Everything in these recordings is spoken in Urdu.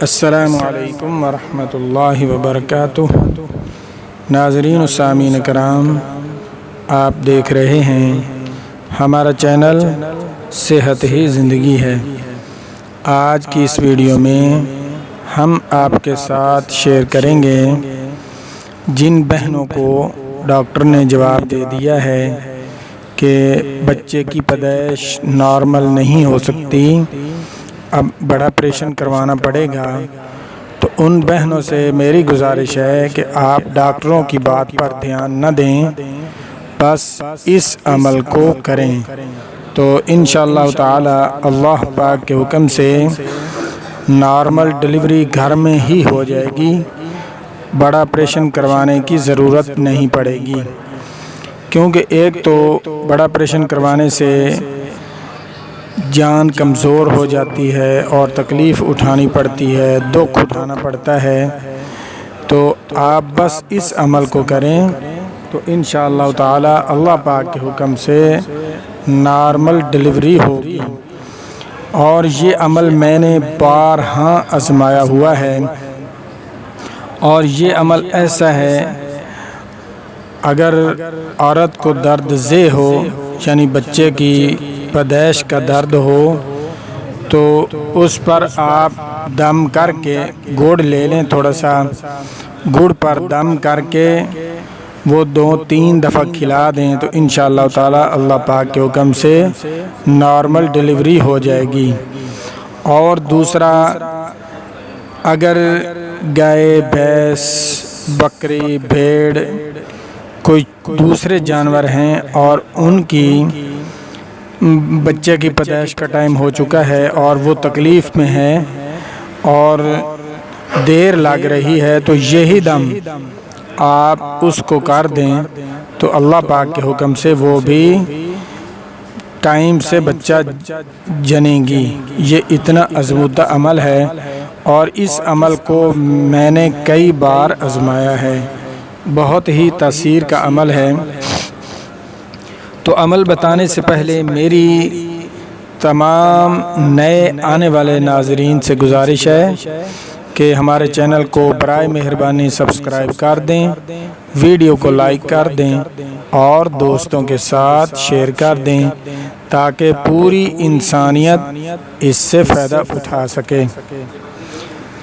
السلام علیکم ورحمۃ اللہ وبرکاتہ۔ ناظرین و سامعین کرام، آپ دیکھ رہے ہیں ہمارا چینل صحت ہی زندگی ہے۔ آج کی اس ویڈیو میں ہم آپ کے ساتھ شیئر کریں گے جن بہنوں کو ڈاکٹر نے جواب دے دیا ہے کہ بچے کی پیدائش نارمل نہیں ہو سکتی، اب بڑا آپریشن کروانا پڑے گا، تو ان بہنوں سے میری گزارش ہے کہ آپ ڈاکٹروں کی بات پر دھیان نہ دیں، بس اس عمل کو کریں تو انشاءاللہ تعالی اللہ پاک کے حکم سے نارمل ڈلیوری گھر میں ہی ہو جائے گی، بڑا آپریشن کروانے کی ضرورت نہیں پڑے گی۔ کیونکہ ایک تو بڑا آپریشن کروانے سے جان کمزور ہو جاتی ہے اور تکلیف اٹھانی پڑتی ہے، دکھ اٹھانا پڑتا ہے، تو آپ بس اس عمل کو کریں تو انشاءاللہ تعالی اللہ پاک کے حکم سے نارمل ڈلیوری ہوگی۔ اور یہ عمل میں نے بارہا آزمایا ہوا ہے، اور یہ عمل ایسا ہے اگر عورت کو درد زے ہو، یعنی بچے کی پیدائش کا درد ہو، تو اس پر آپ دم کر کے گڑ لے لیں، تھوڑا سا گڑ پر دم کر کے وہ 2-3 دفعہ کھلا دیں تو انشاءاللہ تعالی اللہ پاک کے حکم سے نارمل ڈلیوری ہو جائے گی۔ اور دوسرا، اگر گائے، بھینس، بکری، بھیڑ، کوئی دوسرے جانور ہیں اور ان کی بچے کی پیدائش کا ٹائم ہو چکا ہے اور وہ تکلیف میں ہے اور دیر لگ رہی ہے، تو یہی دم آپ اس کو کر دیں تو اللہ پاک کے حکم سے وہ بھی ٹائم سے بچہ جنے گی۔ یہ اتنا آزمودہ عمل ہے اور اس عمل کو میں نے کئی بار آزمایا ہے، بہت ہی تاثیر کا عمل ہے۔ تو عمل بتانے سے پہلے میری تمام نئے آنے والے ناظرین سے گزارش ہے کہ ہمارے چینل کو برائے مہربانی سبسکرائب کر دیں، ویڈیو کو لائک کر دیں اور دوستوں کے ساتھ شیئر کر دیں تاکہ پوری انسانیت اس سے فائدہ اٹھا سکے۔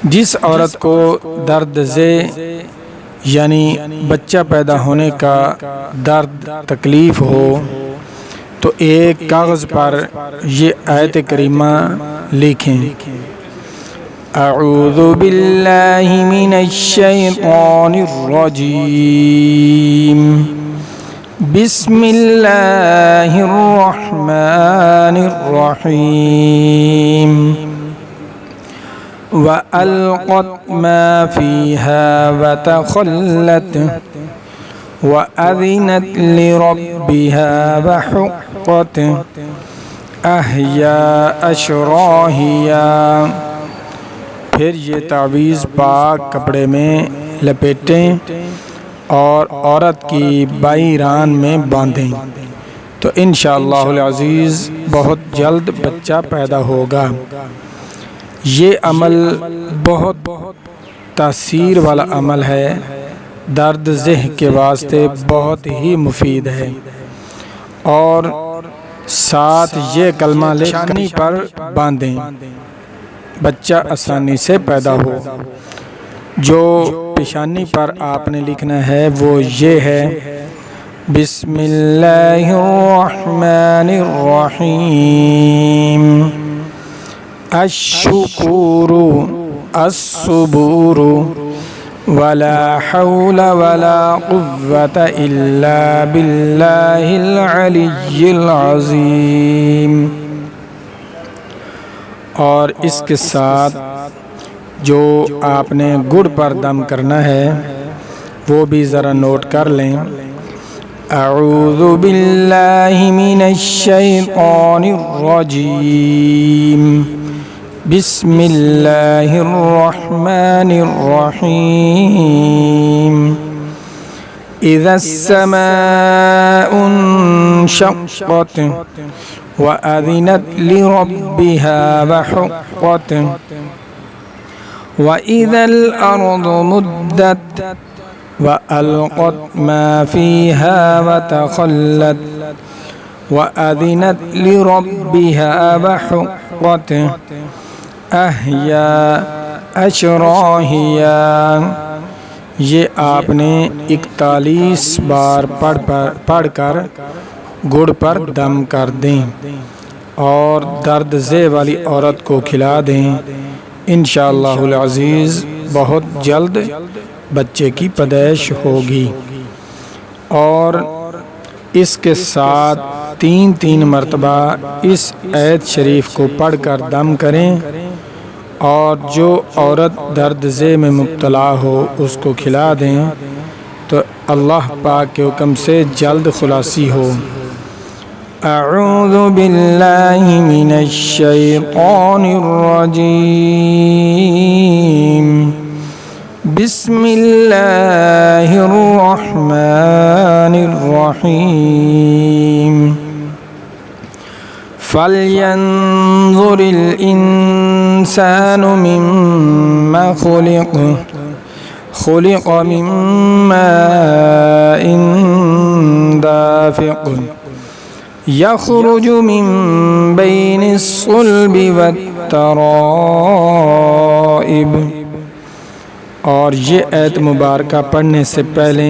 جس عورت کو درد زے یعنی بچہ پیدا ہونے کا درد تکلیف ہو، تو ایک کاغذ پر یہ آیت کریمہ لکھیں: اعوذ باللہ من الشیطان الرجیم، بسم اللہ الرحمن الرحیم، وَأَلْقَتْ مَا فِيهَا وَتَخَلَّتْ وَأَذِنَتْ لِرَبِّهَا وَحُقَّتْ أَحْيَا أَشْرَاهِيَا۔ پھر یہ تعویذ پاک کپڑے میں لپیٹیں اور عورت کی بائیں ران میں باندھیں تو انشاءاللہ العزیز بہت جلد بچہ پیدا ہوگا۔ یہ عمل بہت تاثیر والا عمل ہے، درد ذہ کے واسطے بہت ہی مفید ہے، اور ساتھ یہ کلمہ پیشانی پر باندھیں، بچہ آسانی سے پیدا ہو۔ جو پیشانی پر آپ نے لکھنا ہے وہ یہ ہے: بسم اللہ الرحمن الرحیم، الشکور الصبور ولا حول ولا قوة الا باللہ العلی العظیم۔ اور اس کے ساتھ جو آپ نے گڑ پر دم کرنا ہے وہ بھی ذرا نوٹ کر لیں: اعوذ باللہ من الشیطان الرجیم، بسم اللہ الرحمن الرحیم، اذا السماء انشقت وَأَذِنَتْ لِرَبِّهَا وَحُقَّتْ وَإِذَا الْأَرْضُ مُدَّتْ وَأَلْقَتْ مَا فِيهَا وَتَخَلَّتْ وَأَذِنَتْ لِرَبِّهَا وَحُقَّتْ أَحْيَا أَشْرَاهِيَا۔ یہ آپ نے 41 بار پڑھ کر گڑ پر دم کر دیں اور درد زے والی عورت کو کھلا دیں، انشاءاللہ العزیز بہت جلد بچے کی پیدائش ہوگی۔ اور اس کے ساتھ 3 مرتبہ اس آیت شریف کو پڑھ کر دم کریں، اور جو عورت درد زے میں مبتلا ہو اس کو کھلا دیں تو اللہ پاک کے حکم سے جلد خلاصی ہو۔ اعوذ باللہ من الشیطان الرجیم، بسم اللہ الرحمن الرحیم۔ فَلْيَنظُرِ الْإِنسَانُ مِمَّا خُلِقَ مِن مَّاءٍ دَافِقٍ يَخْرُجُ مِن بَيْنِ الصُّلْبِ وَالتَّرَائِبِ۔ اور یہ آیت مبارکہ پڑھنے سے پہلے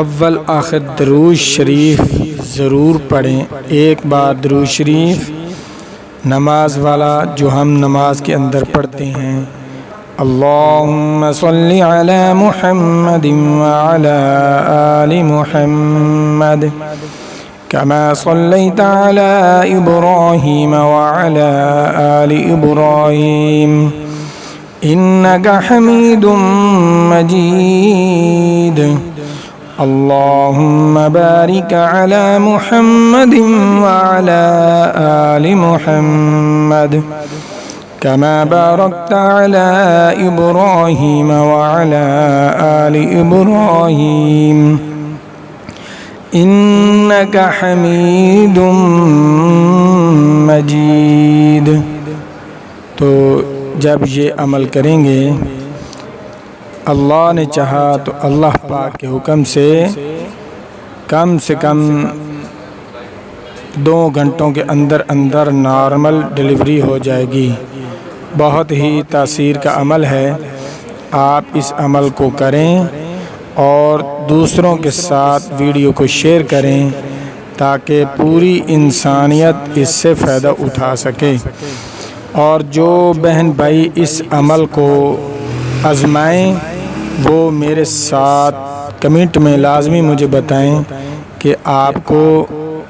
اول آخر درود شریف ضرور پڑھیں۔ ایک بار درود شریف نماز والا جو ہم نماز کے اندر پڑھتے ہیں، اللہم صلی علی محمد وعلی آل محمد کما صلیت علی ابراہیم وعلی آل ابراہیم انک حمید مجید، اللہم بارک علی محمد وعلی آل محمد کما بارکت علی ابراہیم وعلی آل ابراہیم انک حمید مجید۔ تو جب یہ عمل کریں گے، اللہ نے چاہا تو اللہ پاک کے حکم سے کم 2 گھنٹوں کے اندر نارمل ڈلیوری ہو جائے گی۔ بہت ہی تاثیر کا عمل ہے، آپ اس عمل کو کریں اور دوسروں کے ساتھ ویڈیو کو شیئر کریں تاکہ پوری انسانیت اس سے فائدہ اٹھا سکے۔ اور جو بہن بھائی اس عمل کو آزمائیں وہ میرے ساتھ کمنٹ میں لازمی مجھے بتائیں کہ آپ کو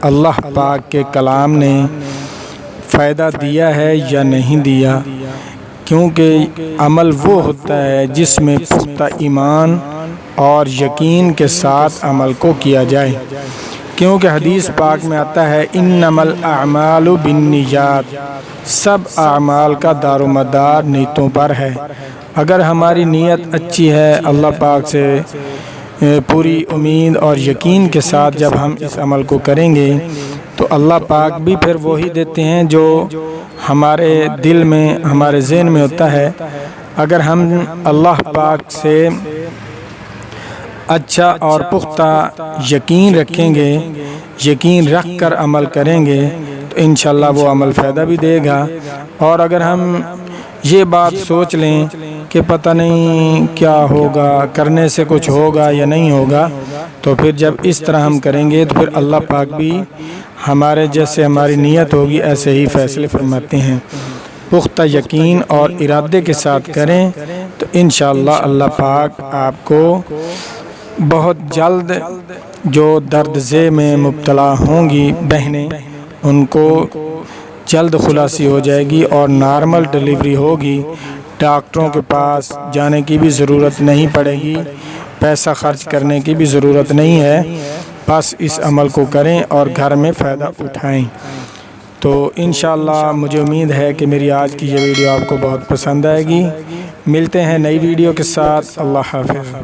اللہ پاک کے کلام نے فائدہ دیا ہے یا نہیں دیا، کیونکہ عمل وہ ہوتا ہے جس میں پختہ ایمان اور یقین کے ساتھ عمل کو کیا جائے، کیونکہ حدیث پاک میں آتا ہے انما الاعمال بالنیات، سب اعمال کا دار و مدار نیتوں پر ہے۔ اگر ہماری نیت اچھی ہے، اللہ پاک سے پوری امید اور یقین کے ساتھ جب ہم اس عمل کو کریں گے تو اللہ پاک بھی پھر وہی دیتے ہیں جو ہمارے دل میں ہمارے ذہن میں ہوتا ہے۔ اگر ہم اللہ پاک سے اچھا اور پختہ یقین رکھیں گے، یقین رکھ کر عمل کریں گے تو انشاءاللہ وہ عمل فائدہ بھی دے گا۔ اور اگر ہم یہ بات سوچ لیں کہ پتہ نہیں کیا ہوگا، کرنے سے کچھ ہوگا یا نہیں ہوگا، تو پھر جب اس طرح ہم کریں گے تو پھر اللہ پاک بھی ہمارے جیسے ہماری نیت ہوگی ایسے ہی فیصلے فرماتے ہیں۔ پختہ یقین اور ارادے کے ساتھ کریں تو انشاءاللہ اللہ پاک آپ کو بہت جلد جو درد زے میں مبتلا ہوں گی بہنیں، ان کو جلد خلاصی ہو جائے گی اور نارمل ڈلیوری ہوگی۔ ڈاکٹروں کے پاس جانے کی بھی ضرورت نہیں پڑے گی، پیسہ خرچ کرنے کی بھی ضرورت نہیں ہے، بس اس عمل کو کریں اور گھر میں فائدہ اٹھائیں۔ تو انشاءاللہ مجھے امید ہے کہ میری آج کی یہ ویڈیو آپ کو بہت پسند آئے گی۔ ملتے ہیں نئی ویڈیو کے ساتھ، اللہ حافظ۔